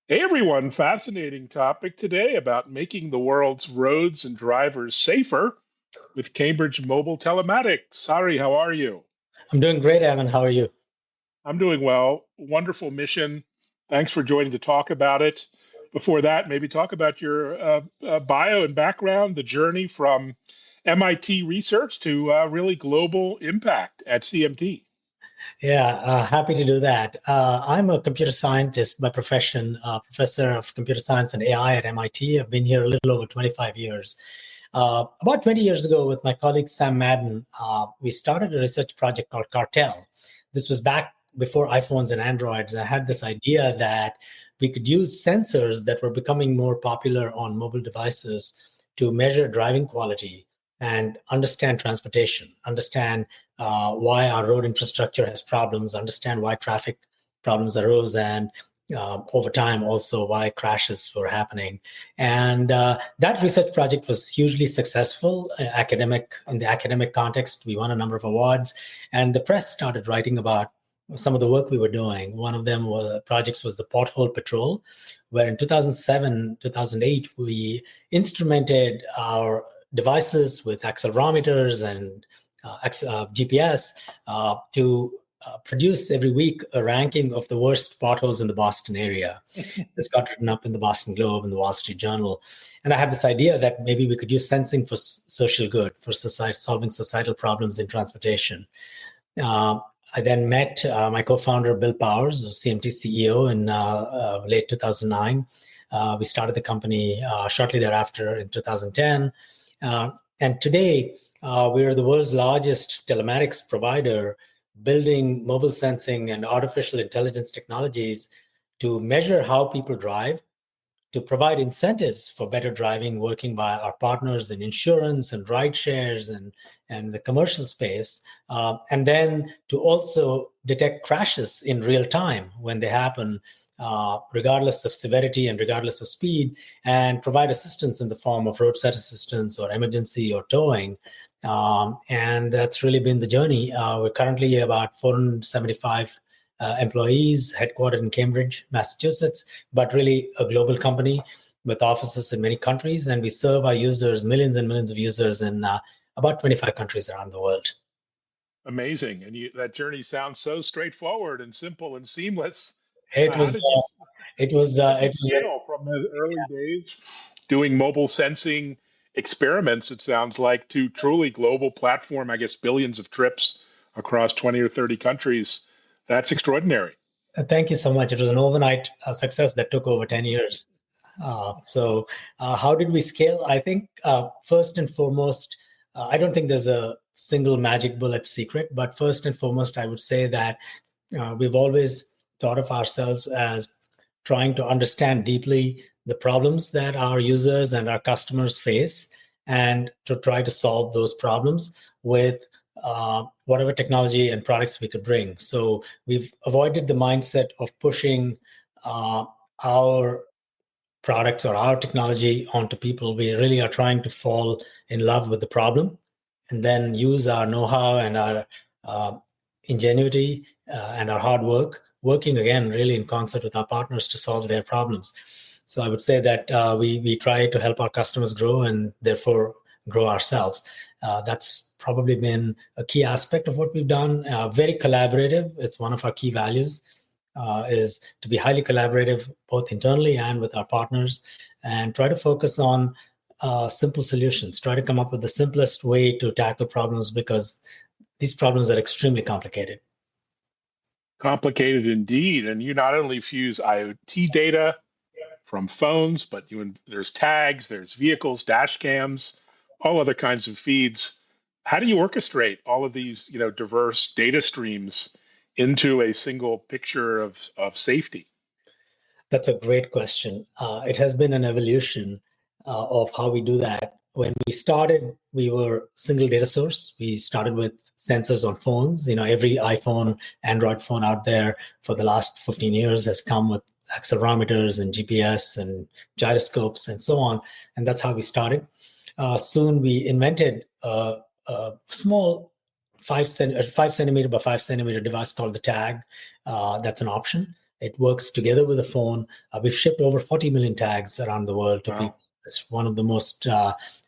Hey everyone, fascinating topic today about making the world's roads and drivers safer with Cambridge Mobile Telematics. Hari, how are you? I'm doing great, Evan. How are you? I'm doing well. Wonderful mission. Thanks for joining to talk about it. Before that, maybe talk about your bio and background, the journey from MIT research to really global impact at CMT. Yeah, happy to do that. I'm a computer scientist by profession, professor of computer science and AI at MIT. I've been here a little over 25 years. About 20 years ago, with my colleague Sam Madden, we started a research project called Cartel. This was back before iPhones and Androids. I had this idea that we could use sensors that were becoming more popular on mobile devices to measure driving quality and understand transportation, understand why our road infrastructure has problems, understand why traffic problems arose, and over time also why crashes were happening. And that research project was hugely successful. Academic in the academic context, we won a number of awards, and the press started writing about some of the work we were doing. One of them was projects was the Pothole Patrol, where in 2007, 2008, we instrumented our devices with accelerometers and GPS to produce every week a ranking of the worst potholes in the Boston area. This got written up in the Boston Globe and the Wall Street Journal. And I had this idea that maybe we could use sensing for social good, for society, solving societal problems in transportation. I then met my co-founder, Bill Powers, the CMT CEO, in late 2009. We started the company shortly thereafter in 2010. And today, we are the world's largest telematics provider, building mobile sensing and artificial intelligence technologies to measure how people drive, to provide incentives for better driving, working by our partners in insurance and ride shares and the commercial space, and then to also detect crashes in real time when they happen, regardless of severity and regardless of speed, and provide assistance in the form of roadside assistance or emergency or towing. And that's really been the journey. We're currently about 475 employees, headquartered in Cambridge, Massachusetts, but really a global company with offices in many countries. And we serve our users, millions and millions of users in about 25 countries around the world. Amazing. And that journey sounds so straightforward and simple and seamless. It How was, did you it was, How did you it was, scale from the early days doing mobile sensing experiments, it sounds like, to truly global platform, I guess billions of trips across 20 or 30 countries? That's extraordinary. Thank you so much. It was an overnight success that took over 10 years. How did we scale? I think first and foremost, I don't think there's a single magic bullet secret, but first and foremost, I would say that we've always thought of ourselves as trying to understand deeply the problems that our users and our customers face and to try to solve those problems with whatever technology and products we could bring. So we've avoided the mindset of pushing our products or our technology onto people. We really are trying to fall in love with the problem and then use our know-how and our ingenuity and our hard work, working again really in concert with our partners to solve their problems. So I would say that we try to help our customers grow and therefore grow ourselves. That's probably been a key aspect of what we've done. Very collaborative. It's one of our key values. Is to be highly collaborative, both internally and with our partners, and try to focus on simple solutions. Try to come up with the simplest way to tackle problems because these problems are extremely complicated. Complicated indeed. And you not only fuse IoT data from phones, but there's tags, there's vehicles, dash cams, all other kinds of feeds. How do you orchestrate all of these, diverse data streams into a single picture of safety? That's a great question. It has been an evolution of how we do that. When we started, we were single data source. We started with sensors on phones. Every iPhone, Android phone out there for the last 15 years has come with accelerometers and GPS and gyroscopes and so on. And that's how we started. Soon we invented a small 5 centimeter by 5 centimeter device called the tag. That's an option. It works together with the phone. We've shipped over 40 million tags around the world to people. It's one of the most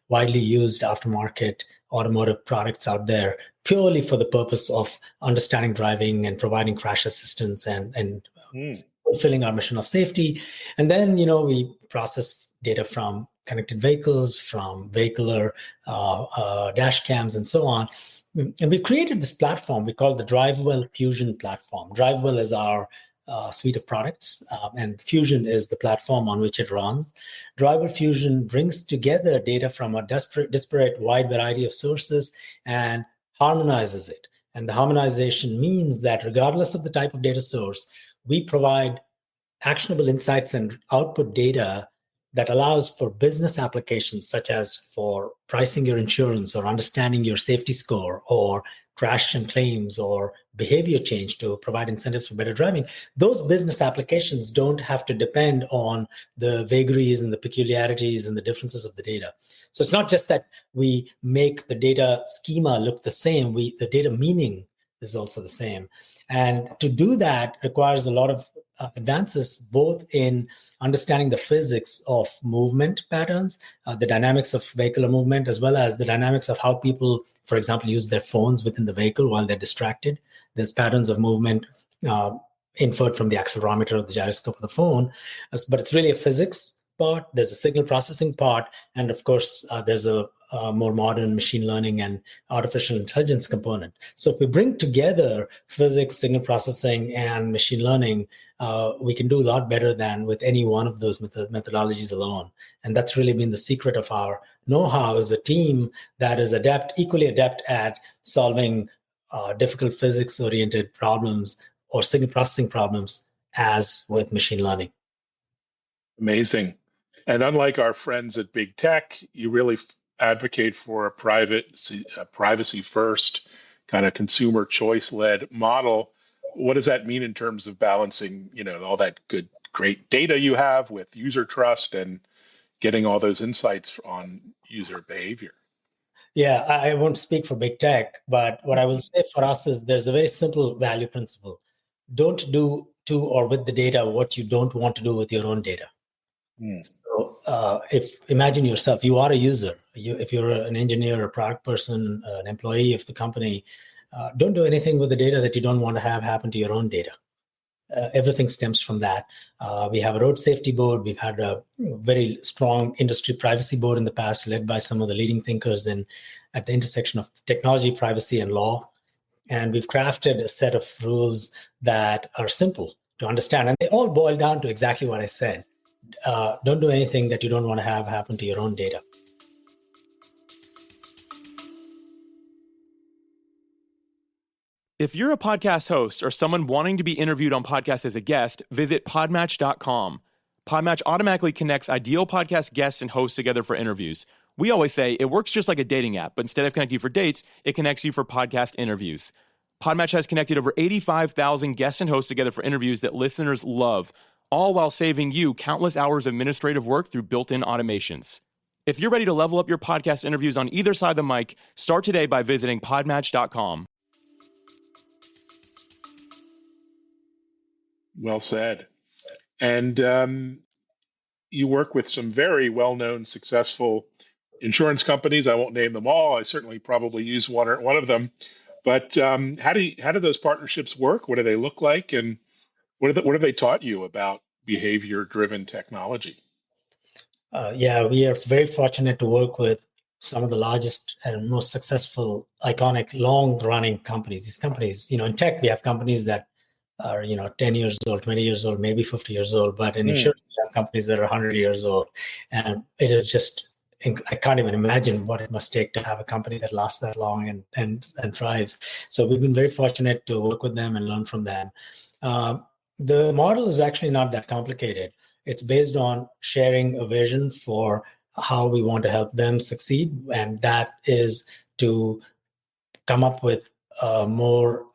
widely used aftermarket automotive products out there, purely for the purpose of understanding driving and providing crash assistance and fulfilling our mission of safety. And then, we process data from connected vehicles, from vehicular dash cams, and so on. And we created this platform we call the DriveWell Fusion platform. DriveWell is our suite of products, and Fusion is the platform on which it runs. DriveWell Fusion brings together data from a disparate wide variety of sources and harmonizes it. And the harmonization means that regardless of the type of data source, we provide actionable insights and output data that allows for business applications, such as for pricing your insurance or understanding your safety score or crash and claims or behavior change to provide incentives for better driving. Those business applications don't have to depend on the vagaries and the peculiarities and the differences of the data. So it's not just that we make the data schema look the same, the data meaning is also the same. And to do that requires a lot of advances, both in understanding the physics of movement patterns, the dynamics of vehicular movement, as well as the dynamics of how people, for example, use their phones within the vehicle while they're distracted. There's patterns of movement inferred from the accelerometer or the gyroscope of the phone, but it's really a physics part. There's a signal processing part, and of course, there's a more modern machine learning and artificial intelligence component. So if we bring together physics, signal processing, and machine learning, we can do a lot better than with any one of those methodologies alone. And that's really been the secret of our know-how as a team that is equally adept at solving difficult physics-oriented problems or signal processing problems as with machine learning. Amazing. And unlike our friends at big tech, you really advocate for a privacy-first kind of consumer choice-led model. What does that mean in terms of balancing, all that great data you have with user trust and getting all those insights on user behavior? Yeah, I won't speak for big tech, but what I will say for us is there's a very simple value principle. Don't do to or with the data what you don't want to do with your own data. So if imagine yourself, you are a user. If you're an engineer, a product person, an employee of the company, don't do anything with the data that you don't want to have happen to your own data. Everything stems from that. We have a road safety board. We've had a very strong industry privacy board in the past, led by some of the leading thinkers at the intersection of technology, privacy, and law. And we've crafted a set of rules that are simple to understand. And they all boil down to exactly what I said. Don't do anything that you don't want to have happen to your own data. If you're a podcast host or someone wanting to be interviewed on podcasts as a guest, visit podmatch.com. Podmatch automatically connects ideal podcast guests and hosts together for interviews. We always say it works just like a dating app, but instead of connecting you for dates, it connects you for podcast interviews. Podmatch has connected over 85,000 guests and hosts together for interviews that listeners love, all while saving you countless hours of administrative work through built-in automations. If you're ready to level up your podcast interviews on either side of the mic, start today by visiting podmatch.com. Well said. And you work with some very well-known, successful insurance companies. I won't name them all. I certainly probably use one of them. But how do those partnerships work? What do they look like? And what have they taught you about behavior-driven technology? Yeah, we are very fortunate to work with some of the largest and most successful, iconic, long-running companies. These companies, in tech, we have companies that are 10 years old, 20 years old, maybe 50 years old, but in insurance, we have companies that are 100 years old. And it is just, I can't even imagine what it must take to have a company that lasts that long and thrives. So we've been very fortunate to work with them and learn from them. The model is actually not that complicated. It's based on sharing a vision for how we want to help them succeed. And that is to come up with a more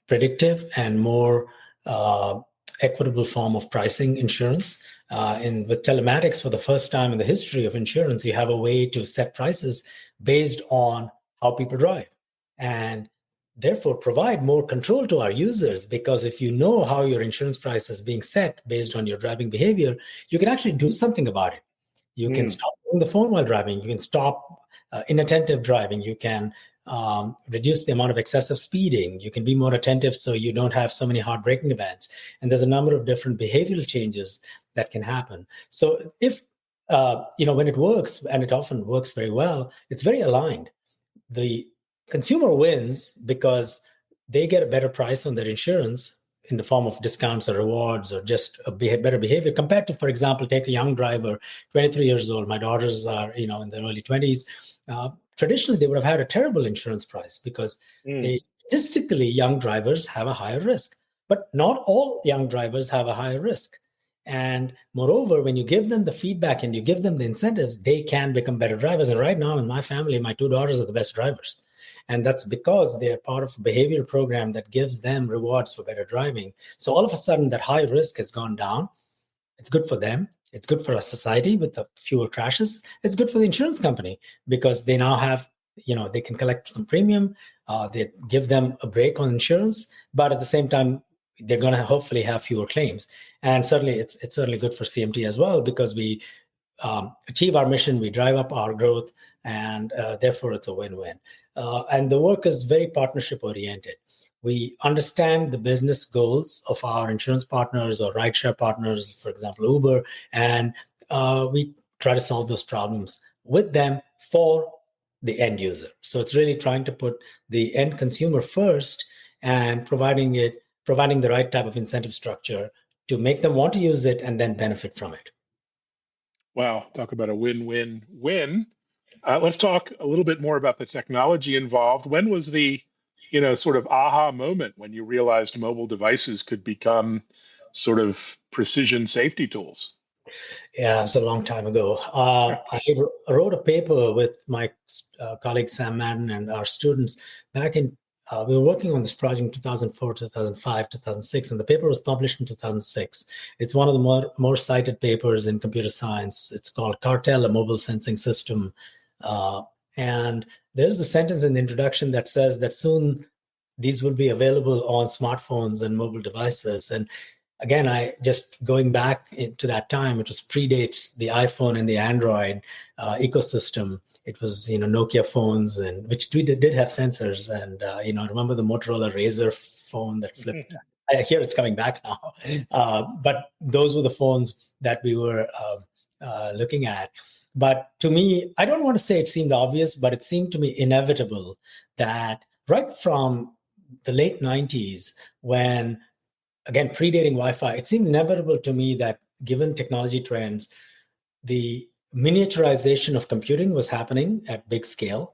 predictive and more equitable form of pricing insurance. And with telematics, for the first time in the history of insurance, you have a way to set prices based on how people drive. And therefore provide more control to our users, because if you know how your insurance price is being set based on your driving behavior, you can actually do something about it. You can stop using the phone while driving. You can stop inattentive driving. You can reduce the amount of excessive speeding. You can be more attentive so you don't have so many hard braking events. And there's a number of different behavioral changes that can happen. So if, when it works, and it often works very well, it's very aligned. The consumer wins because they get a better price on their insurance in the form of discounts or rewards or just a better behavior compared to, for example, take a young driver, 23 years old. My daughters are, in their early 20s. Traditionally, they would have had a terrible insurance price because statistically, young drivers have a higher risk. But not all young drivers have a higher risk. And moreover, when you give them the feedback and you give them the incentives, they can become better drivers. And right now in my family, my two daughters are the best drivers. And that's because they're part of a behavioral program that gives them rewards for better driving. So all of a sudden, that high risk has gone down. It's good for them. It's good for our society with the fewer crashes. It's good for the insurance company because they now have, they can collect some premium. They give them a break on insurance, but at the same time, they're going to hopefully have fewer claims. And certainly, it's certainly good for CMT as well because we achieve our mission, we drive up our growth, and therefore it's a win-win. And the work is very partnership-oriented. We understand the business goals of our insurance partners or rideshare partners, for example, Uber, and we try to solve those problems with them for the end user. So it's really trying to put the end consumer first and providing the right type of incentive structure to make them want to use it and then benefit from it. Wow, talk about a win-win-win. Let's talk a little bit more about the technology involved. When was the, sort of aha moment when you realized mobile devices could become sort of precision safety tools? Yeah, it's a long time ago. I wrote a paper with my colleague Sam Madden and our students back in, we were working on this project in 2004, 2005, 2006, and the paper was published in 2006. It's one of the more cited papers in computer science. It's called Cartel, a Mobile Sensing System. And there's a sentence in the introduction that says that soon these will be available on smartphones and mobile devices. And again, I just going back into that time, it was predates the iPhone and the Android ecosystem. It was, Nokia phones, and which did have sensors. And, I remember the Motorola Razr phone that flipped. I hear it's coming back now. But those were the phones that we were looking at. But to me, I don't want to say it seemed obvious, but it seemed to me inevitable that right from the late 90s, when, again, predating Wi-Fi, it seemed inevitable to me that given technology trends, the miniaturization of computing was happening at big scale.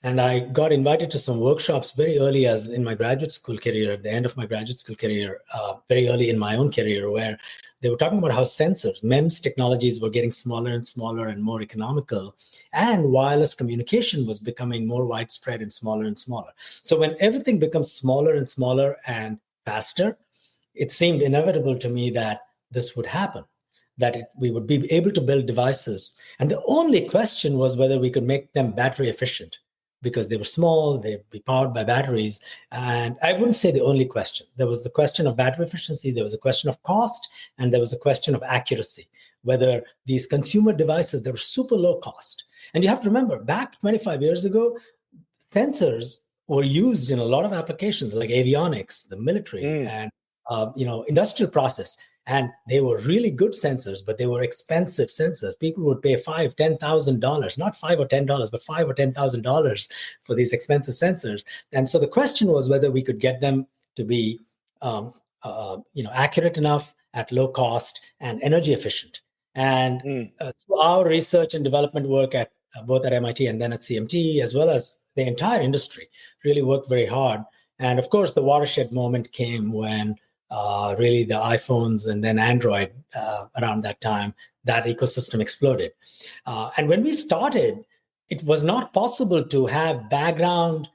And I got invited to some workshops very early as in my graduate school career, at the end of my graduate school career, very early in my own career, where they were talking about how sensors, MEMS technologies were getting smaller and smaller and more economical, and wireless communication was becoming more widespread and smaller. So when everything becomes smaller and smaller and faster, it seemed inevitable to me that this would happen, that we would be able to build devices. And the only question was whether we could make them battery efficient, because they were small, they'd be powered by batteries. And I wouldn't say the only question. There was the question of battery efficiency, there was a question of cost, and there was a question of accuracy, whether these consumer devices, they were super low cost. And you have to remember, back 25 years ago, sensors were used in a lot of applications like avionics, the military, and industrial process. And they were really good sensors, but they were expensive sensors. People would pay $5,000, $10,000, not $5 or $10, but $5,000 or $10,000 for these expensive sensors. And so the question was whether we could get them to be, accurate enough at low cost and energy efficient. And through our research and development work at both at MIT and then at CMT, as well as the entire industry, really worked very hard. And of course, the watershed moment came when really the iPhones and then Android around that time, that ecosystem exploded. And when we started, it was not possible to have background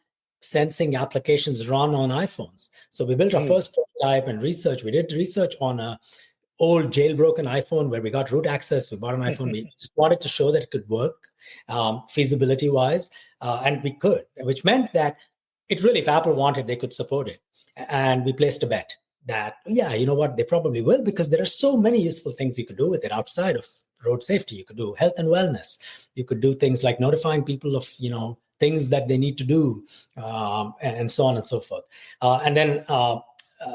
sensing applications run on iPhones. So we built our first prototype and research. We did research on a old jailbroken iPhone where we got root access. We bought an iPhone. We just wanted to show that it could work feasibility-wise, and we could, which meant that it really, if Apple wanted, they could support it. And we placed a bet that, yeah, you know what, they probably will, because there are so many useful things you could do with it outside of road safety. You could do health and wellness. You could do things like notifying people of, things that they need to do, and so on and so forth. And then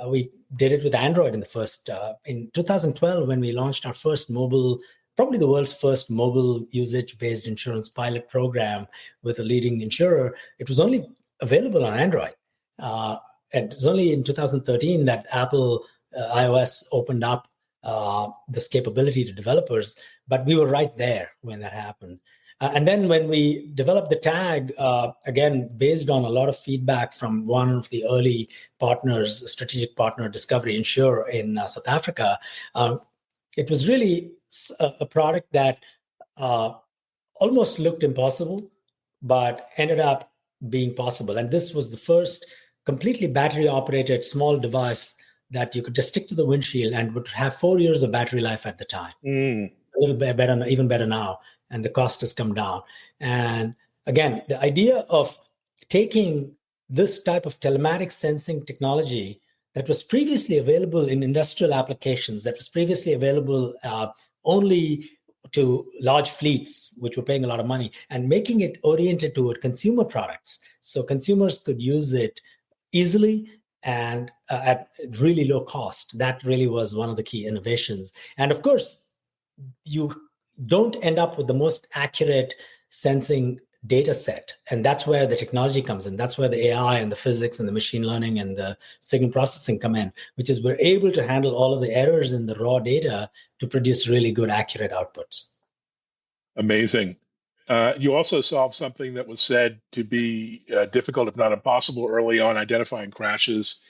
we did it with Android in 2012, when we launched our first mobile, probably the world's first mobile usage-based insurance pilot program with a leading insurer. It was only available on Android. And it's only in 2013 that Apple iOS opened up this capability to developers, but we were right there when that happened. And then when we developed the tag, again, based on a lot of feedback from one of the early partners, a strategic partner, Discovery Insure in South Africa, it was really a product that almost looked impossible, but ended up being possible. And this was the first completely battery-operated small device that you could just stick to the windshield and would have 4 years of battery life at the time. A little bit better, even better now. And the cost has come down. And again, the idea of taking this type of telematic sensing technology that was previously available in industrial applications, that was previously available only to large fleets, which were paying a lot of money, and making it oriented toward consumer products. So consumers could use it easily and at really low cost. That really was one of the key innovations. And of course, you don't end up with the most accurate sensing data set. And that's where the technology comes in. That's where the AI and the physics and the machine learning and the signal processing come in, which is we're able to handle all of the errors in the raw data to produce really good, accurate outputs. Amazing. You also solved something that was said to be difficult, if not impossible, early on, identifying crashes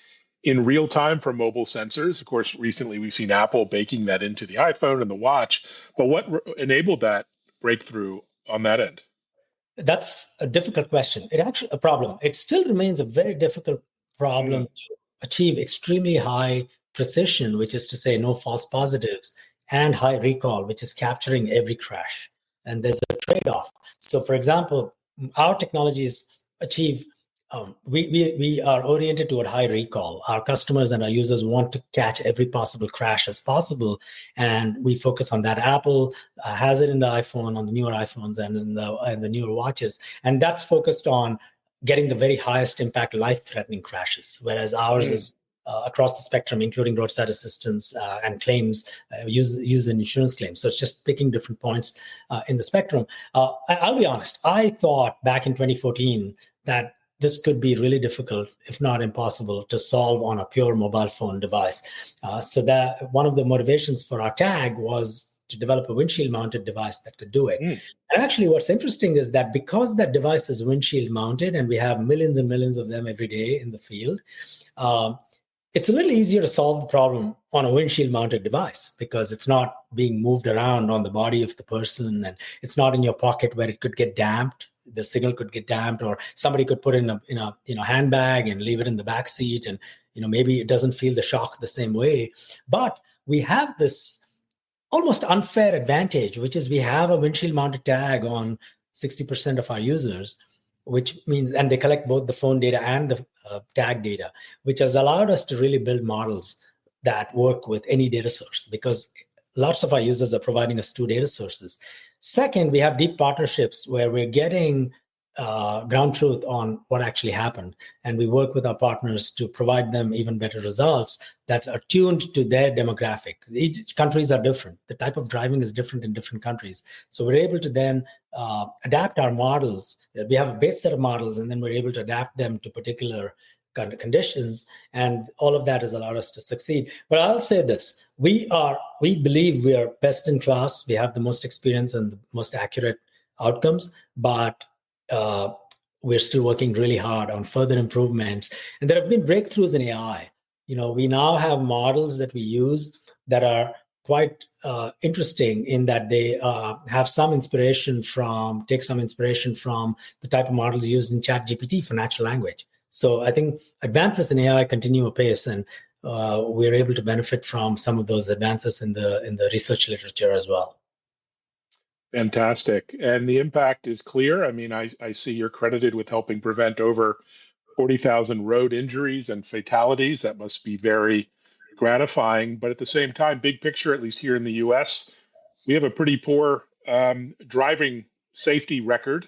in real time for mobile sensors. Of course, recently we've seen Apple baking that into the iPhone and the watch. But what enabled that breakthrough on that end? That's a difficult question. A problem. It still remains a very difficult problem to achieve extremely high precision, which is to say no false positives, and high recall, which is capturing every crash. And there's a trade-off. So, for example, our technologies achieve, we are oriented toward high recall. Our customers and our users want to catch every possible crash as possible, and we focus on that. Apple has it in the iPhone, on the newer iPhones, and in the newer watches, and that's focused on getting the very highest impact, life-threatening crashes, whereas ours is across the spectrum, including roadside assistance and claims, used in insurance claims. So it's just picking different points in the spectrum. I'll be honest, I thought back in 2014 that this could be really difficult, if not impossible, to solve on a pure mobile phone device. So that one of the motivations for our tag was to develop a windshield-mounted device that could do it. And actually, what's interesting is that because that device is windshield-mounted, and we have millions and millions of them every day in the field, it's a little easier to solve the problem on a windshield-mounted device because it's not being moved around on the body of the person, and it's not in your pocket where it could get damped. The signal could get damped, or somebody could put it in a handbag and leave it in the back seat, and maybe it doesn't feel the shock the same way. But we have this almost unfair advantage, which is we have a windshield-mounted tag on 60% of our users, which means, and they collect both the phone data and the tag data, which has allowed us to really build models that work with any data source, because lots of our users are providing us two data sources. Second, we have deep partnerships where we're getting ground truth on what actually happened. And we work with our partners to provide them even better results that are tuned to their demographic. Each countries are different. The type of driving is different in different countries. So we're able to then adapt our models. We have a base set of models, and then we're able to adapt them to particular kind of conditions. And all of that has allowed us to succeed. But I'll say this, we believe we are best in class. We have the most experience and the most accurate outcomes, but we're still working really hard on further improvements. And there have been breakthroughs in AI. We now have models that we use that are quite interesting in that they take some inspiration from the type of models used in ChatGPT for natural language. So I think advances in AI continue apace, and we're able to benefit from some of those advances in the research literature as well. Fantastic. And the impact is clear. I mean, I see you're credited with helping prevent over 40,000 road injuries and fatalities. That must be very gratifying. But at the same time, big picture, at least here in the US, we have a pretty poor driving safety record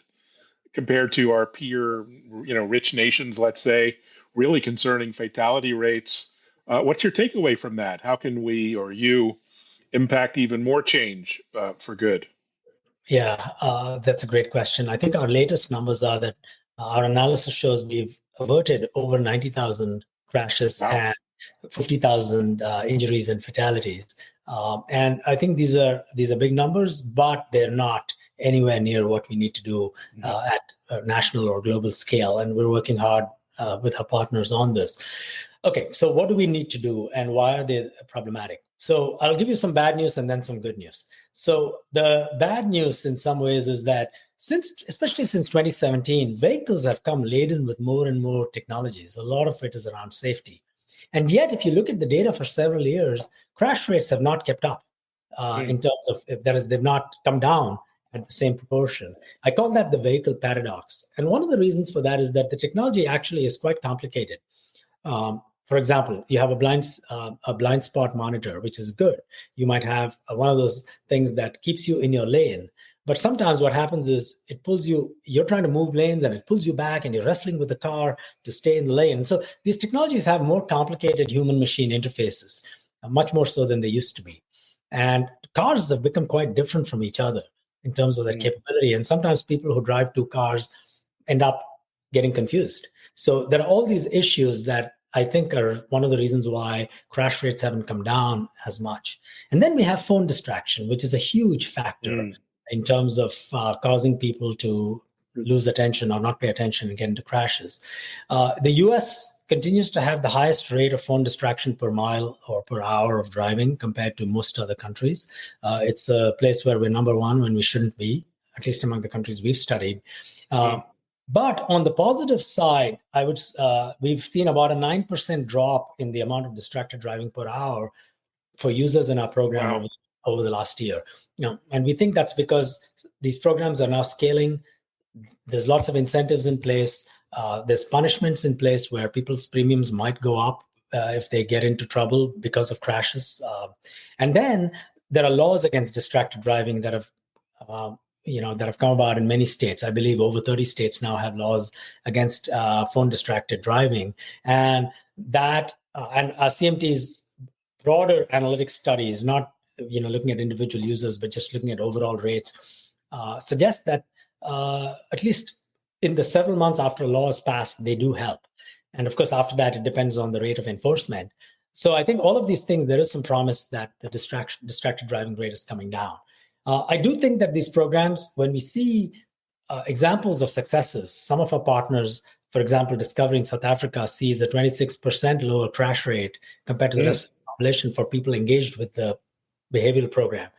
compared to our peer, rich nations, let's say, really concerning fatality rates. What's your takeaway from that? How can we or you impact even more change for good? Yeah, that's a great question. I think our latest numbers are that our analysis shows we've averted over 90,000 crashes and 50,000 injuries and fatalities. And I think these are big numbers, but they're not anywhere near what we need to do at a national or global scale. And we're working hard with our partners on this. Okay, so what do we need to do and why are they problematic? So I'll give you some bad news and then some good news. So the bad news in some ways is that especially since 2017, vehicles have come laden with more and more technologies. A lot of it is around safety. And yet, if you look at the data for several years, crash rates have not kept up in terms of, they've not come down at the same proportion. I call that the vehicle paradox. And one of the reasons for that is that the technology actually is quite complicated. For example, you have a blind spot monitor, which is good. You might have one of those things that keeps you in your lane. But sometimes what happens is it pulls you're trying to move lanes and it pulls you back and you're wrestling with the car to stay in the lane. So these technologies have more complicated human-machine interfaces, much more so than they used to be. And cars have become quite different from each other in terms of their capability. And sometimes people who drive two cars end up getting confused. So there are all these issues that I think are one of the reasons why crash rates haven't come down as much. And then we have phone distraction, which is a huge factor in terms of causing people to lose attention or not pay attention and get into crashes. The US continues to have the highest rate of phone distraction per mile or per hour of driving compared to most other countries. It's a place where we're number one when we shouldn't be, at least among the countries we've studied. But on the positive side, we've seen about a 9% drop in the amount of distracted driving per hour for users in our program over the last year. And we think that's because these programs are now scaling. There's lots of incentives in place. There's punishments in place where people's premiums might go up if they get into trouble because of crashes. And then there are laws against distracted driving that have come about in many states. I believe over 30 states now have laws against phone distracted driving. And that, and CMT's broader analytics studies, not looking at individual users, but just looking at overall rates, suggest that at least in the several months after a law is passed, they do help. And of course, after that, it depends on the rate of enforcement. So I think all of these things, there is some promise that the distracted driving rate is coming down. I do think that these programs, when we see examples of successes, some of our partners, for example, Discovery in South Africa sees a 26% lower crash rate compared to the rest of the population for people engaged with the behavioral program.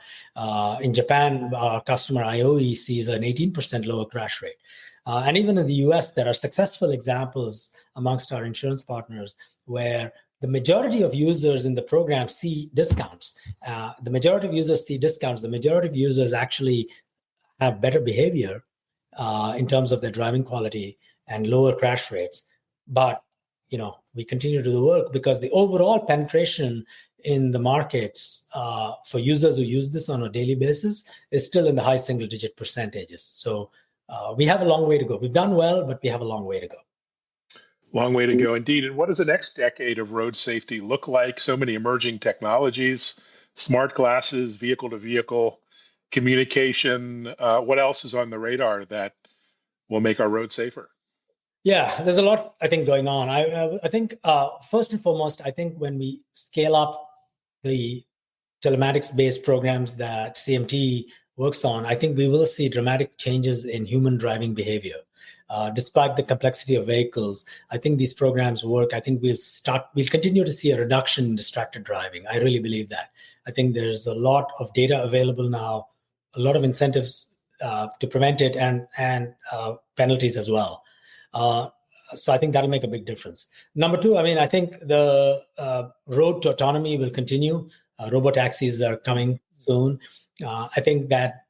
In Japan, our customer IOE sees an 18% lower crash rate. And even in the US, there are successful examples amongst our insurance partners where the majority of users in the program see discounts. The majority of users see discounts. The majority of users actually have better behavior in terms of their driving quality and lower crash rates. But, we continue to do the work because the overall penetration in the markets for users who use this on a daily basis is still in the high single-digit percentages. So we have a long way to go. We've done well, but we have a long way to go. Long way to go indeed. And what does the next decade of road safety look like? So many emerging technologies, smart glasses, vehicle-to-vehicle communication. What else is on the radar that will make our roads safer? Yeah, there's a lot, I think, going on. I think, first and foremost, I think when we scale up the telematics-based programs that CMT works on, I think we will see dramatic changes in human driving behavior. Despite the complexity of vehicles, I think these programs work. I think we'll continue to see a reduction in distracted driving. I really believe that. I think there's a lot of data available now, a lot of incentives to prevent it, and penalties as well. So I think that'll make a big difference. Number two, I think the road to autonomy will continue. Robotaxis are coming soon. I think that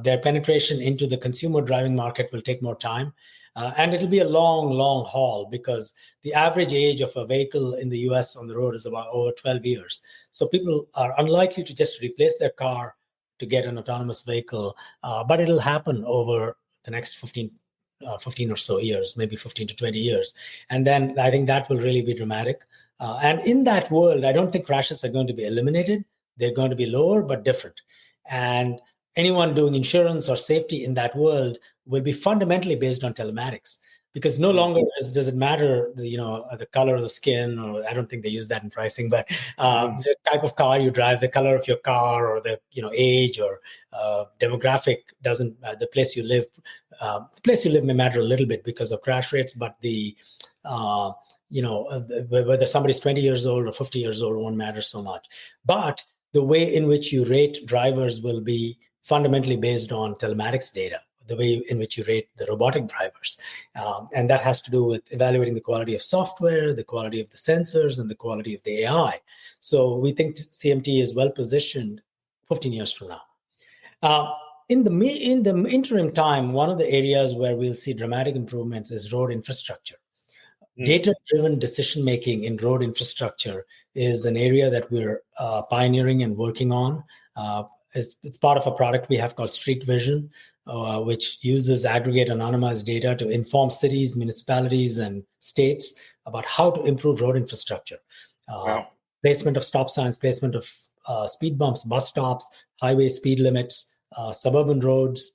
their penetration into the consumer driving market will take more time. And it'll be a long, long haul because the average age of a vehicle in the US on the road is about over 12 years. So people are unlikely to just replace their car to get an autonomous vehicle, but it'll happen over the next 15 or so years, maybe 15 to 20 years. And then I think that will really be dramatic. And in that world, I don't think crashes are going to be eliminated. They're going to be lower, but different. And anyone doing insurance or safety in that world will be fundamentally based on telematics, because no longer does it matter, the color of the skin, or I don't think they use that in pricing, but the type of car you drive, the color of your car, or the age or demographic doesn't. The place you live may matter a little bit because of crash rates, but whether somebody's 20 years old or 50 years old won't matter so much. But the way in which you rate drivers will be fundamentally based on telematics data, the way in which you rate the robotic drivers. And that has to do with evaluating the quality of software, the quality of the sensors, and the quality of the AI. So we think CMT is well positioned 15 years from now. In the interim time, one of the areas where we'll see dramatic improvements is road infrastructure. Data-driven decision-making in road infrastructure is an area that we're pioneering and working on. It's part of a product we have called Street Vision, which uses aggregate anonymized data to inform cities, municipalities, and states about how to improve road infrastructure. Placement of stop signs, placement of speed bumps, bus stops, highway speed limits, suburban roads,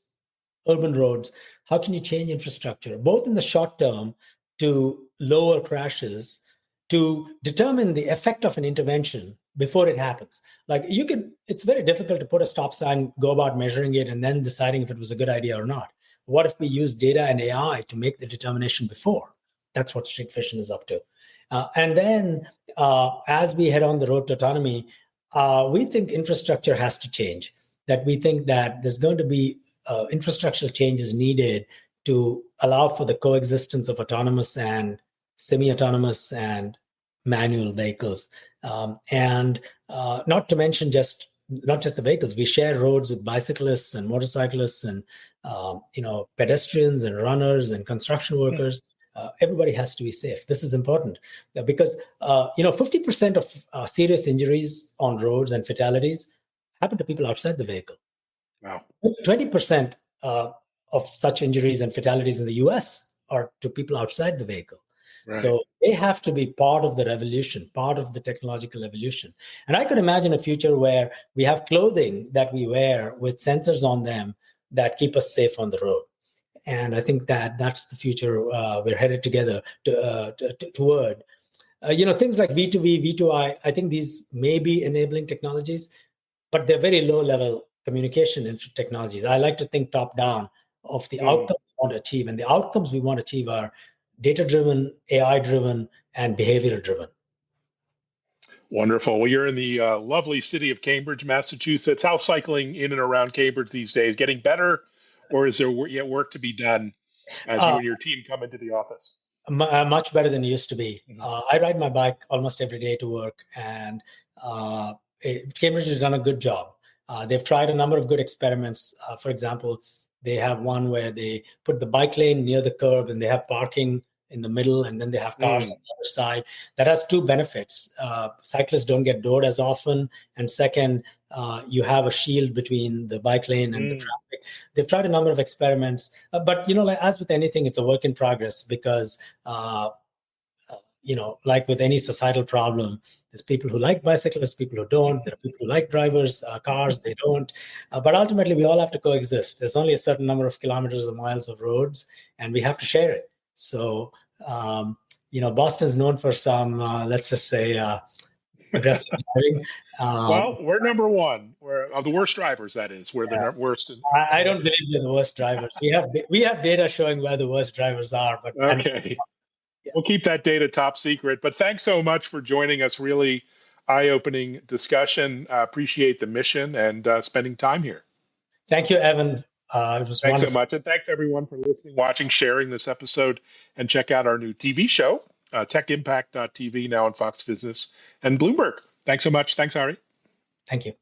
urban roads. How can you change infrastructure, both in the short term to lower crashes, to determine the effect of an intervention before it happens? It's very difficult to put a stop sign, go about measuring it, and then deciding if it was a good idea or not. What if we use data and AI to make the determination before? That's what Street Vision is up to. And then as we head on the road to autonomy, we think infrastructure has to change. That we think that there's going to be infrastructural changes needed to allow for the coexistence of autonomous and semi-autonomous and manual vehicles. And not to mention not just the vehicles. We share roads with bicyclists and motorcyclists and pedestrians and runners and construction workers. Everybody has to be safe. This is important because 50% of serious injuries on roads and fatalities happen to people outside the vehicle. Wow. 20% of such injuries and fatalities in the US are to people outside the vehicle. Right. So they have to be part of the revolution, part of the technological evolution. And I could imagine a future where we have clothing that we wear with sensors on them that keep us safe on the road. And I think that's the future we're headed together toward. Things like V2V, V2I, I think these may be enabling technologies, but they're very low-level communication technologies. I like to think top-down of the outcomes we want to achieve. And the outcomes we want to achieve are data-driven, AI-driven, and behavioral-driven. Wonderful. Well, you're in the lovely city of Cambridge, Massachusetts. How's cycling in and around Cambridge these days? Getting better, or is there yet work to be done as you and your team come into the office? Much better than it used to be. I ride my bike almost every day to work, and Cambridge has done a good job. They've tried a number of good experiments. For example, they have one where they put the bike lane near the curb and they have parking in the middle, and then they have cars on the other side. That has two benefits. Cyclists don't get doored as often. And second, you have a shield between the bike lane and the traffic. They've tried a number of experiments. But, as with anything, it's a work in progress because, like with any societal problem, there's people who like bicyclists, people who don't. There are people who like cars, they don't. But ultimately, we all have to coexist. There's only a certain number of kilometers or miles of roads, and we have to share it. So, Boston's known for some, let's just say, aggressive driving. Well, we're number one. We're the worst drivers, that is. We're the worst. I don't believe we're the worst drivers. We have data showing where the worst drivers are. But okay. We'll keep that data top secret. But thanks so much for joining us. Really eye-opening discussion. Appreciate the mission and spending time here. Thank you, Evan. It was thanks wonderful. So much. And thanks, everyone, for listening, watching, sharing this episode. And check out our new TV show, TechImpact.tv, now on Fox Business and Bloomberg. Thanks so much. Thanks, Hari. Thank you.